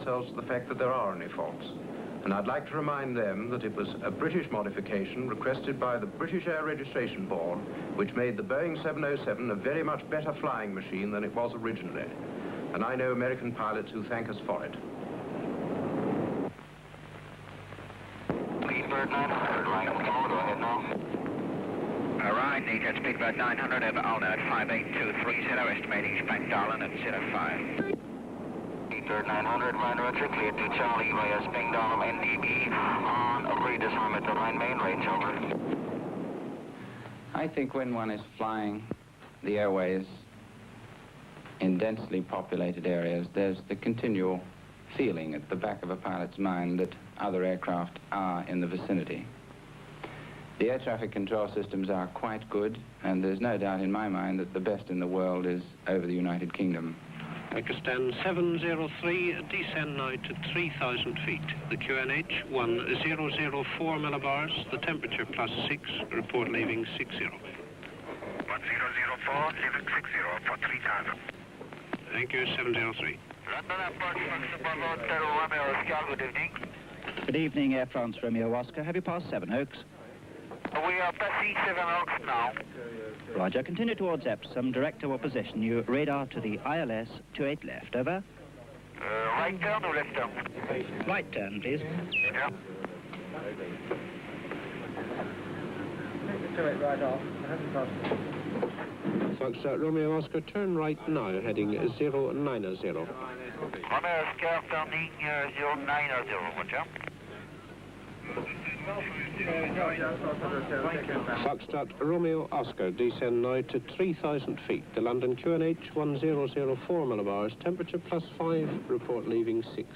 themselves to the fact that there are any faults. And I'd like to remind them that it was a British modification requested by the British Air Registration Board, which made the Boeing 707 a very much better flying machine than it was originally. And I know American pilots who thank us for it. Speedbird 900, right, come on, go ahead now. All right, Needed Speedbird 900 over Alna at 58230, estimating impact Darlin at 05. Speedbird 900, Roger, cleared to Charlie via Spingdalum NDB on a redisarm at the Rhine main range, over. I think when one is flying the airways in densely populated areas, there's the continual feeling at the back of a pilot's mind that other aircraft are in the vicinity. The air traffic control systems are quite good, and there's no doubt in my mind that the best in the world is over the United Kingdom. Pakistan 703, descend now to 3,000 feet. The QNH 1004 millibars, the temperature +6, report leaving 60. 1004, leaving 60 for 3,000. Thank you, 703. London Airport, Hotel Romeo Oscar, good evening. Good evening, Air France Romeo Oscar. Have you passed Sevenoaks? We are passing Sevenoaks now. Roger. Continue towards Epsom. Direct our position. You radar to the ILS 28 left. Over. Right turn or left turn? Right turn, please. Yeah. Right off. Foxtrot Romeo Oscar, turn right now, heading 090. Romeo Oscar, turning 090, Roger. Foxtrot Romeo Oscar, descend now to 3,000 feet. The London QNH 1004 millibars, temperature +5, report leaving 6.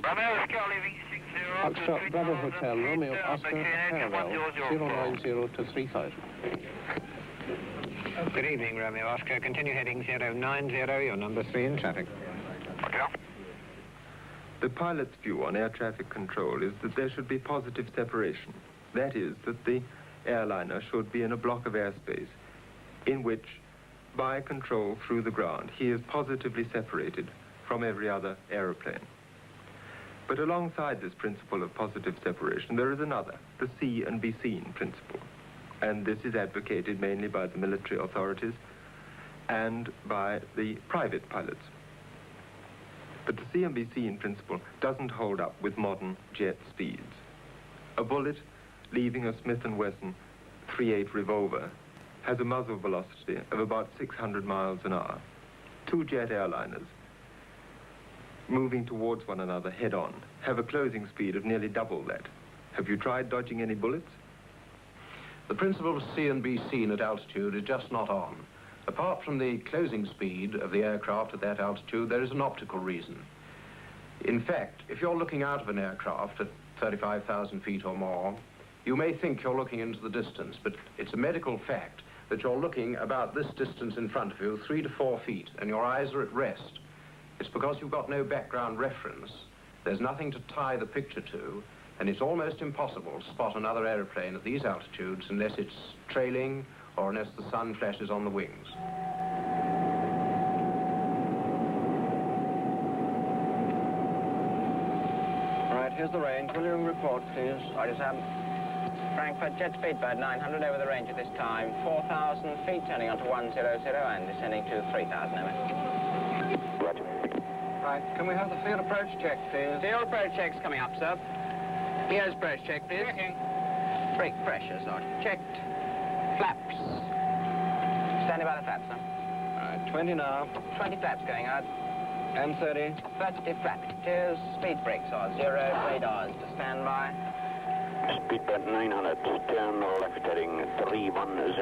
Romeo Oscar leaving 60. Foxtrot Bravo Hotel Romeo Oscar, parallel 090 to 3,000. Good evening, Romeo Oscar. Continue heading 090, your number 3 in traffic. Okay. The pilot's view on air traffic control is that there should be positive separation. That is, that the airliner should be in a block of airspace in which, by control through the ground, he is positively separated from every other aeroplane. But alongside this principle of positive separation, there is another, the see and be seen principle. And this is advocated mainly by the military authorities and by the private pilots. But the see and be seen principle doesn't hold up with modern jet speeds. A bullet leaving a Smith & Wesson .38 revolver has a muzzle velocity of about 600 miles an hour. Two jet airliners moving towards one another head-on have a closing speed of nearly double that. Have you tried dodging any bullets? The principle of see and be seen at altitude is just not on. Apart from the closing speed of the aircraft at that altitude, there is an optical reason. In fact, if you're looking out of an aircraft at 35,000 feet or more, you may think you're looking into the distance, but it's a medical fact that you're looking about this distance in front of you, 3 to 4 feet, and your eyes are at rest. It's because you've got no background reference. There's nothing to tie the picture to, and it's almost impossible to spot another aeroplane at these altitudes unless it's trailing or unless the sun flashes on the wings. Right, here's the range. Will you report, please? Roger, Sam. Frankfurt Jet Speedbird 900 over the range at this time. 4,000 feet, turning onto 100 and descending to 3,000, over. Roger. Right, can we have the field approach check, please? Field approach check's coming up, sir. Here's approach check, please. Checking. Brake pressure, Sergeant. Checked. Flaps. Standing by the flaps, sir. Right, 20 now. 20 flaps going out. And 30. 30 flaps. Cheers. Speed brakes are 0. Radars to stand by. Speedbird 900, turn left heading 310.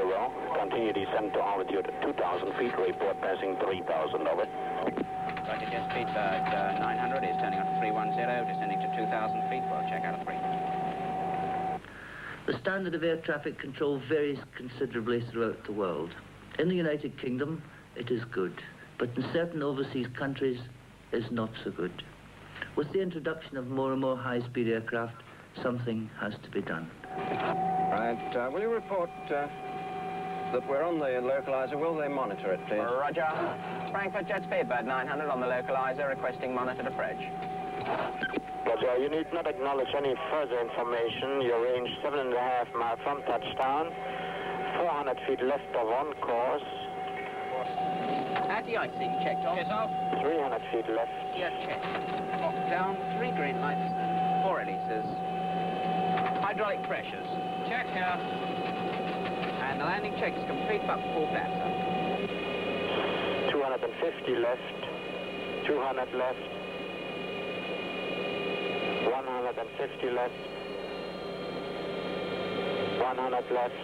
Continue descent to altitude 2,000 feet, report passing 3,000, over. Roger, Jet Speedbird 900 is turning on to 310, descending to 2,000 feet. We'll check out of 3. The standard of air traffic control varies considerably throughout the world. In the United Kingdom, it is good, but in certain overseas countries, it's not so good. With the introduction of more and more high-speed aircraft, something has to be done. Right, will you report that we're on the localizer. Will they monitor it, please? Roger. Frankfurt jet speedbird 900 on the localizer, requesting monitored approach. Roger, you need not acknowledge any further information. Your range 7.5 miles from touchdown, 400 feet left of on course. Anti-ice seat checked off. Yes, off. 300 feet left. Yes, checked. Off down, 3 green lights, 4 releases. Hydraulic pressures. Check here. And the landing check is complete, but full flat, sir. 250 left, 200 left, 150 left, 100 left.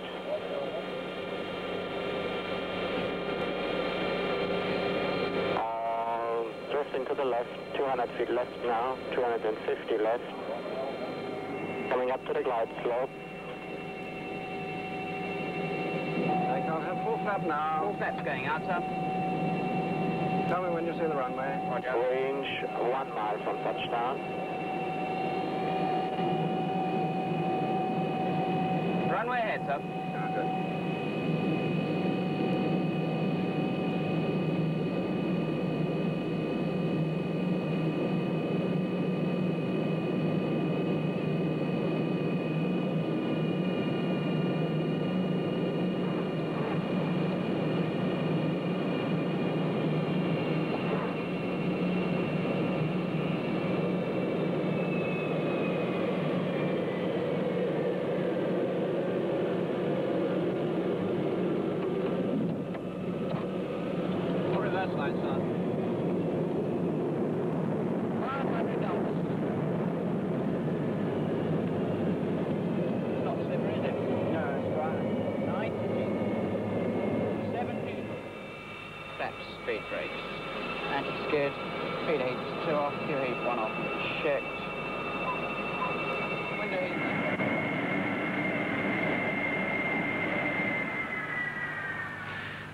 Drifting to the left, 200 feet left now, 250 left. Coming up to the glide slope. Take off. Have full flap now. Full flap's going out, sir. Tell me when you see the runway. Roger. Range 1 mile from touchdown. Runway ahead, sir. Good. Speed brakes. Anti-skid. Speed heat 2 off. Q heat 1 off. Checked. Window heat.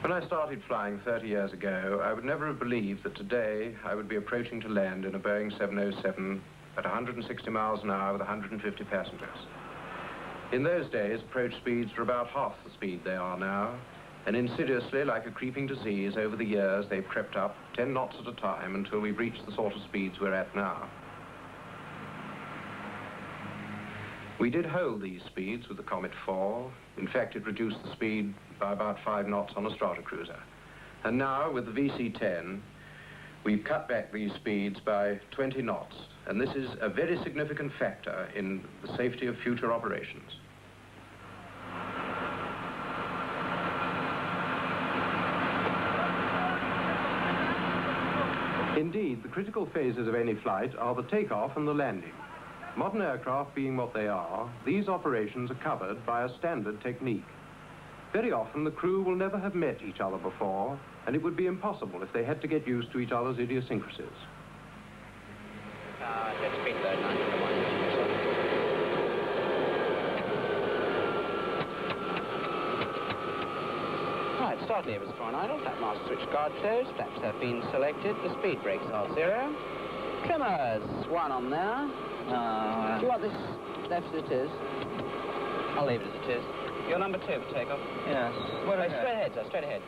When I started flying 30 years ago, I would never have believed that today I would be approaching to land in a Boeing 707 at 160 miles an hour with 150 passengers. In those days, approach speeds were about half the speed they are now, and insidiously, like a creeping disease, over the years they've crept up 10 knots at a time until we've reached the sort of speeds we're at now. We did hold these speeds with the Comet 4. In fact, it reduced the speed by about 5 knots on a Stratocruiser. And now, with the VC-10, we've cut back these speeds by 20 knots, and this is a very significant factor in the safety of future operations. Indeed, the critical phases of any flight are the takeoff and the landing. Modern aircraft being what they are, these operations are covered by a standard technique. Very often, the crew will never have met each other before, and it would be impossible if they had to get used to each other's idiosyncrasies. Jet speedbird 901. Right, start levers for an idle. Flap master switch guard closed. Flaps have been selected. The speed brakes are 0. Trimmers, 1 on there. Do you want this left as it is? I'll leave it as it is. You're number 2 for takeoff? Yes. Well, straight ahead, sir, straight ahead.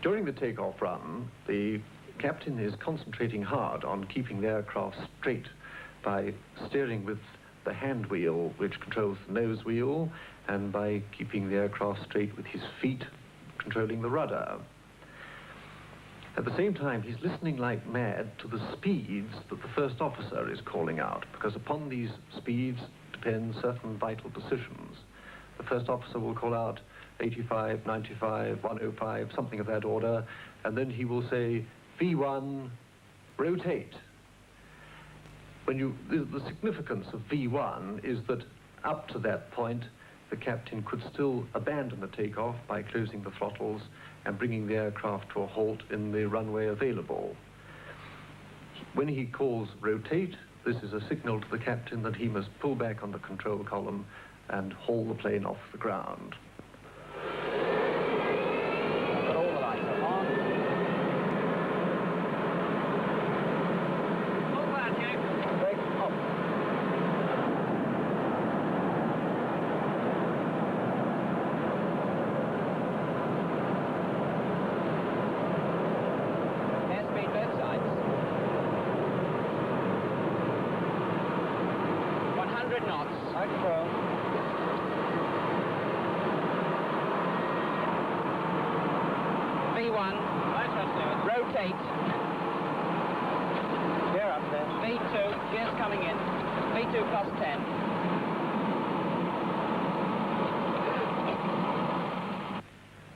During the takeoff run, the captain is concentrating hard on keeping the aircraft straight by steering with the hand wheel, which controls the nose wheel, and by keeping the aircraft straight with his feet, controlling the rudder. At the same time, he's listening like mad to the speeds that the first officer is calling out, because upon these speeds depend certain vital decisions. The first officer will call out 85, 95, 105, something of that order, and then he will say, V1, rotate. The significance of V1 is that up to that point, the captain could still abandon the takeoff by closing the throttles and bringing the aircraft to a halt in the runway available. When he calls rotate, this is a signal to the captain that he must pull back on the control column and haul the plane off the ground. But all the lights are on. Full flat, Jack. Brakes off. knots. Right control. V1. Right thrust lever. Rotate. Gear up there. V2. Gears coming in. V2 plus 10.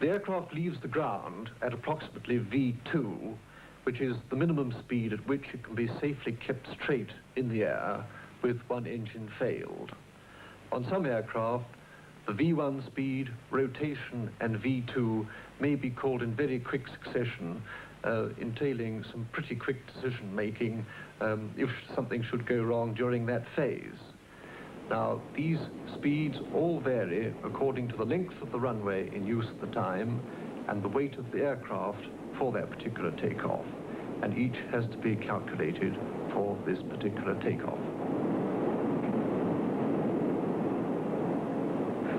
The aircraft leaves the ground at approximately V2, which is the minimum speed at which it can be safely kept straight in the air with one engine failed. On some aircraft, the V1 speed, rotation, and V2 may be called in very quick succession, entailing some pretty quick decision-making if something should go wrong during that phase. Now, these speeds all vary according to the length of the runway in use at the time and the weight of the aircraft for that particular takeoff, and each has to be calculated for this particular takeoff.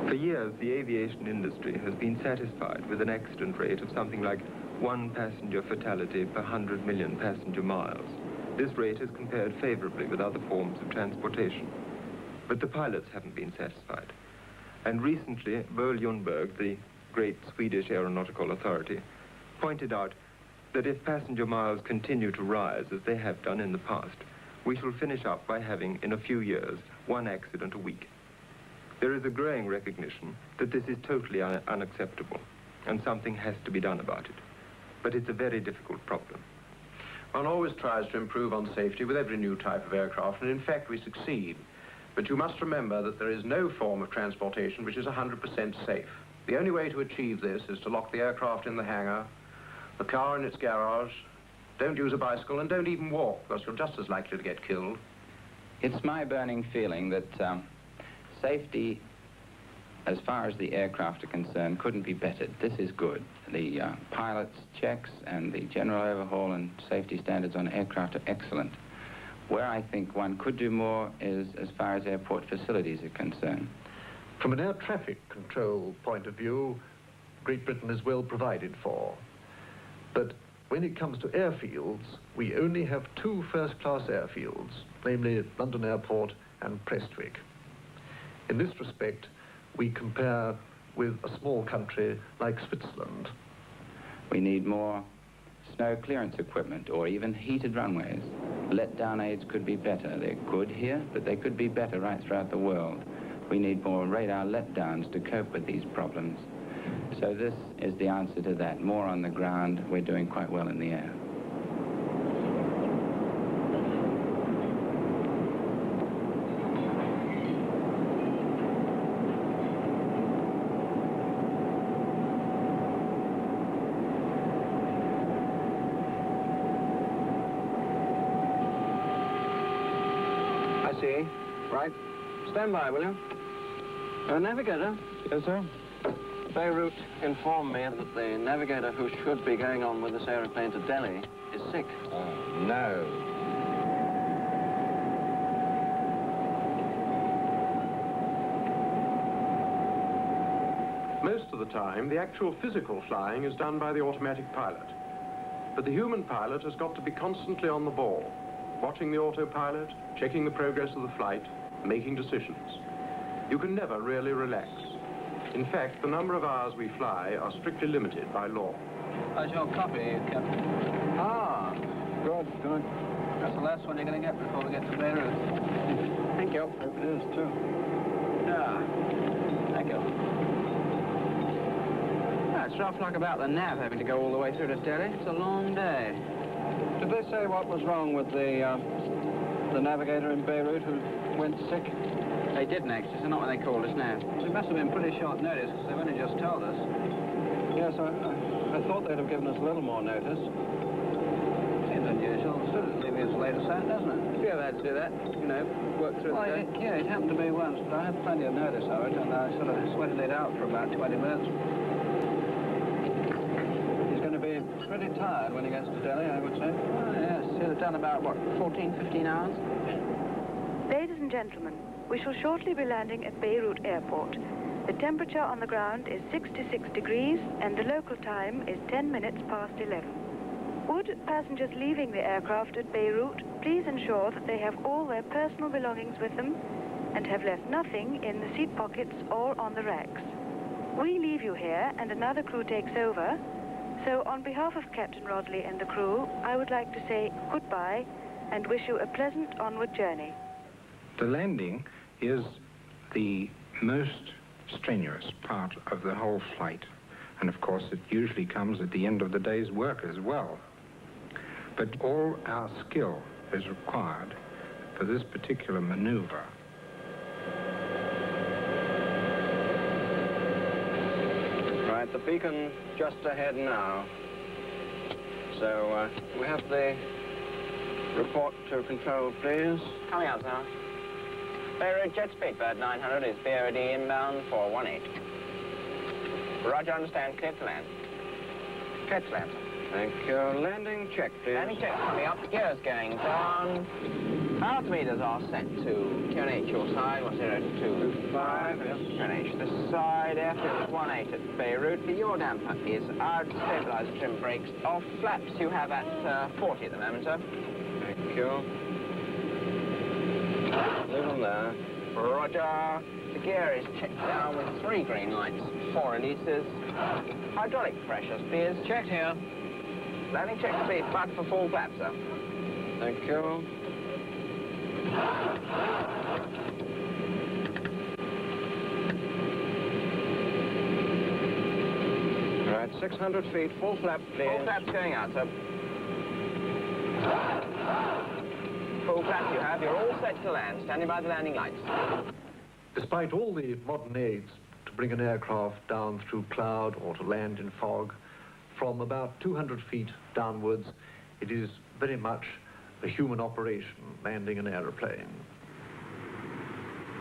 For years, the aviation industry has been satisfied with an accident rate of something like 1 passenger fatality per 100 million passenger miles. This rate is compared favorably with other forms of transportation. But the pilots haven't been satisfied. And recently, Bo Ljungberg, the great Swedish aeronautical authority, pointed out that if passenger miles continue to rise as they have done in the past, we shall finish up by having, in a few years, 1 accident a week. There is a growing recognition that this is totally unacceptable, and something has to be done about it. But it's a very difficult problem. One always tries to improve on safety with every new type of aircraft, and in fact we succeed. But you must remember that there is no form of transportation which is 100% safe. The only way to achieve this is to lock the aircraft in the hangar, the car in its garage, don't use a bicycle, and don't even walk, because you're just as likely to get killed. It's my burning feeling that safety, as far as the aircraft are concerned, couldn't be bettered. This is good. The pilot's checks and the general overhaul and safety standards on aircraft are excellent. Where I think one could do more is as far as airport facilities are concerned. From an air traffic control point of view, Great Britain is well provided for. But when it comes to airfields, we only have 2 first-class airfields, namely London Airport and Prestwick. In this respect, we compare with a small country like Switzerland. We need more snow clearance equipment or even heated runways. Let-down aids could be better. They're good here, but they could be better right throughout the world. We need more radar let-downs to cope with these problems. So this is the answer to that. More on the ground. We're doing quite well in the air. Right. Stand by, will you? Navigator? Yes, sir? Beirut informed me that the navigator who should be going on with this aeroplane to Delhi is sick. Oh, no. Most of the time, the actual physical flying is done by the automatic pilot. But the human pilot has got to be constantly on the ball, watching the autopilot, checking the progress of the flight, making decisions. You can never really relax. In fact, the number of hours we fly are strictly limited by law. How's your copy, Captain? Ah, good, good. That's the last one you're going to get before we get to Beirut. Thank you. Hope it is, too. Yeah. Thank you. It's rough luck about the nav having to go all the way through to Delhi. It's a long day. Did they say what was wrong with the navigator in Beirut who went sick? They didn't, actually. It's not what they called us now. It must have been pretty short notice, because they've only just told us. Yes, I thought they'd have given us a little more notice. Seems unusual. It leave us later out, doesn't it? If you ever had to do that, you know, work through the day. Yeah, it happened to me once, but I had plenty of notice of it, and I sort of sweated it out for about 20 minutes. He's going to be pretty tired when he gets to Delhi, I would say. Oh, yes, he'll have done about, what, 14, 15 hours? Ladies and gentlemen, we shall shortly be landing at Beirut Airport. The temperature on the ground is 66 degrees and the local time is 10 minutes past 11. Would passengers leaving the aircraft at Beirut please ensure that they have all their personal belongings with them, and have left nothing in the seat pockets or on the racks. We leave you here and another crew takes over, so on behalf of Captain Rodley and the crew, I would like to say goodbye and wish you a pleasant onward journey. The landing is the most strenuous part of the whole flight. And of course, it usually comes at the end of the day's work as well. But all our skill is required for this particular maneuver. Right, the beacon just ahead now. So, we have the report to control, please. Coming out now. Beirut jet speed, bird 900 is BOD inbound 418. Roger, understand, clear to land. Clear to land. Thank you. Landing check, please. Landing check coming up, gears going down. Altimeters are set to QNH your side, 1025. QNH this side, airfield is 18 at Beirut. The yaw damper is out, stabilizer trim brakes off. Flaps you have at 40 at the moment, sir. Thank you. Leave them there. Roger. The gear is checked down with 3 green lights, 4 releases. Hydraulic pressure speeds checked here. Landing check speed, but for full flap, sir. Thank you. Right, 600 feet, full flap, please. Full flap's going out, sir. Full flap you have. You're all set to land. Standing by the landing lights. Despite all the modern aids to bring an aircraft down through cloud or to land in fog, from about 200 feet downwards, it is very much a human operation, landing an aeroplane.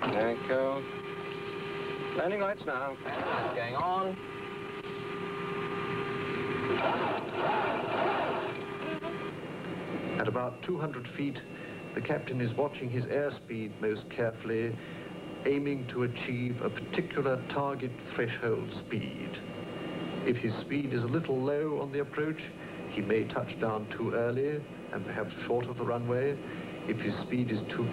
Thank you. Landing lights now. Landing lights going on. At about 200 feet, the captain is watching his airspeed most carefully, aiming to achieve a particular target threshold speed. If his speed is a little low on the approach, he may touch down too early and perhaps short of the runway. If his speed is too